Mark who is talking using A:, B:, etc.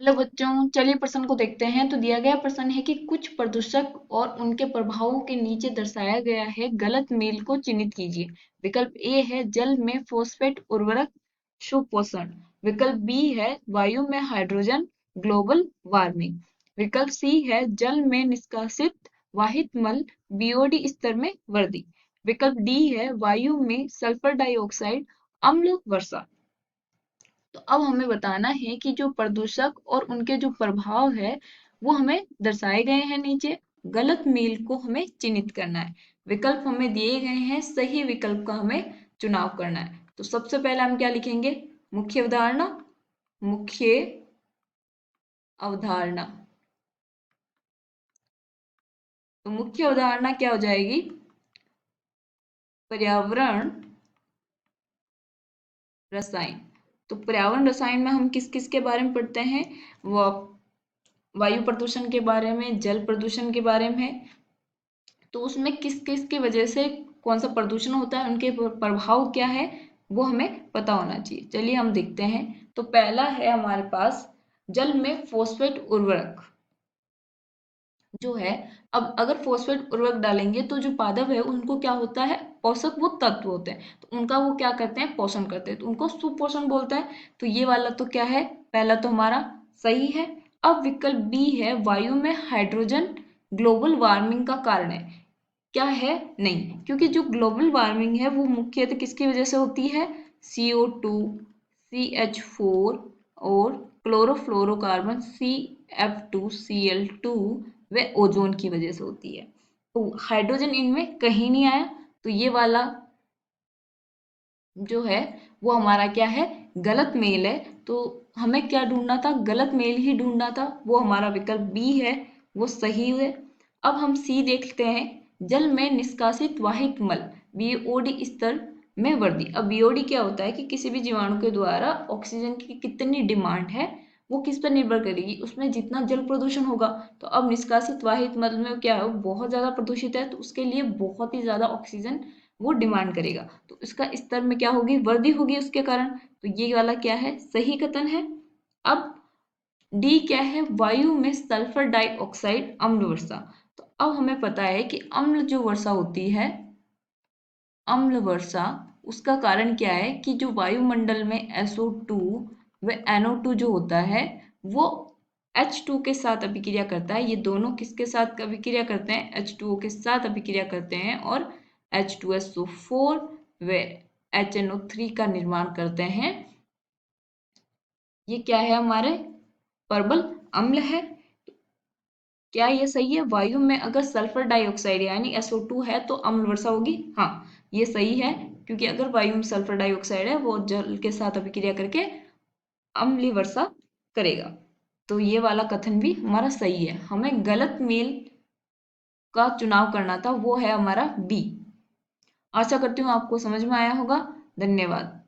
A: Hello बच्चों, चलिए प्रश्न को देखते हैं। तो दिया गया प्रश्न है कि कुछ प्रदूषक और उनके प्रभावों के नीचे दर्शाया गया है गलत मेल को चिन्हित कीजिए। विकल्प ए है जल में फॉस्फेट उर्वरक सुपोषण। विकल्प बी है वायु में हाइड्रोजन ग्लोबल वार्मिंग। विकल्प सी है जल में निष्कासित वाहित मल बीओडी स्तर में वृद्धि। विकल्प डी है वायु में सल्फर डाइऑक्साइड अम्ल वर्षा। तो अब हमें बताना है कि जो प्रदूषक और उनके जो प्रभाव है वो हमें दर्शाए गए हैं नीचे। गलत मेल को हमें चिन्हित करना है। विकल्प हमें दिए गए हैं, सही विकल्प का हमें चुनाव करना है। तो सबसे पहले हम क्या लिखेंगे? मुख्य अवधारणा। मुख्य अवधारणा। तो मुख्य अवधारणा क्या हो जाएगी? पर्यावरण रसायन। तो पर्यावरण रसायन में हम किस किस के बारे में पढ़ते हैं? वो वायु प्रदूषण के बारे में, जल प्रदूषण के बारे में। तो उसमें किस किस की वजह से कौन सा प्रदूषण होता है, उनके प्रभाव क्या है, वो हमें पता होना चाहिए। चलिए हम देखते हैं। तो पहला है हमारे पास जल में फॉस्फेट उर्वरक जो है। अब अगर फॉस्फेट उर्वरक डालेंगे तो जो पादप है उनको क्या होता है? पोषक वो तत्व होते हैं, तो उनका वो क्या करते हैं? पोषण करते हैं, तो उनको सुपोषण बोलते हैं। तो ये वाला तो क्या है? पहला तो हमारा सही है। अब विकल्प बी है वायु में हाइड्रोजन ग्लोबल वार्मिंग का कारण है। क्या है? नहीं, क्योंकि जो ग्लोबल वार्मिंग है वो मुख्यतः किसकी वजह से होती है? CO2, CH4 और क्लोरोफ्लोरोकार्बन CF2, Cl2 व ओजोन की वजह से होती है। तो हाइड्रोजन इनमें कहीं नहीं आया, तो ये वाला जो है वो हमारा क्या है? गलत मेल है। तो हमें क्या ढूंढना था? गलत मेल ही ढूंढना था। वो हमारा विकल्प बी है, वो सही है। अब हम सी देखते हैं। जल में निष्कासित वाहित मल बीओडी स्तर में वृद्धि। अब बीओडी क्या होता है कि किसी भी जीवाणु के द्वारा ऑक्सीजन की कितनी डिमांड है वो किस पर निर्भर करेगी? उसमें जितना जल प्रदूषण होगा। तो अब निष्कासित वाहित मल में क्या है? बहुत ज्यादा प्रदूषित है, तो उसके लिए बहुत ही ज्यादा ऑक्सीजन वो डिमांड करेगा, तो इसका स्तर में क्या होगी? वृद्धि होगी उसके कारण। तो ये वाला क्या है? सही कथन है। अब डी क्या है? वायु में सल्फर डाइऑक्साइड अम्ल वर्षा। तो अब हमें पता है कि अम्ल जो वर्षा होती है, अम्ल वर्षा, उसका कारण क्या है कि जो वायुमंडल में SO2 व NO2 जो होता है वो H2 के साथ अभिक्रिया करता है। ये दोनों किसके साथ अभिक्रिया करते हैं? H2O के साथ अभिक्रिया करते हैं और H2SO4 व HNO3 का निर्माण करते हैं। ये क्या है? हमारे प्रबल अम्ल है। क्या ये सही है? वायु में अगर सल्फर डाइऑक्साइड यानी SO2 है तो अम्ल वर्षा होगी। हाँ, ये सही है, क्योंकि अगर वायु में सल्फर डाइऑक्साइड है वो जल के साथ अभिक्रिया करके अम्लीय वर्षा करेगा। तो ये वाला कथन भी हमारा सही है। हमें गलत मेल का चुनाव करना था, वो है हमारा बी। आशा करती हूँ आपको समझ में आया होगा। धन्यवाद।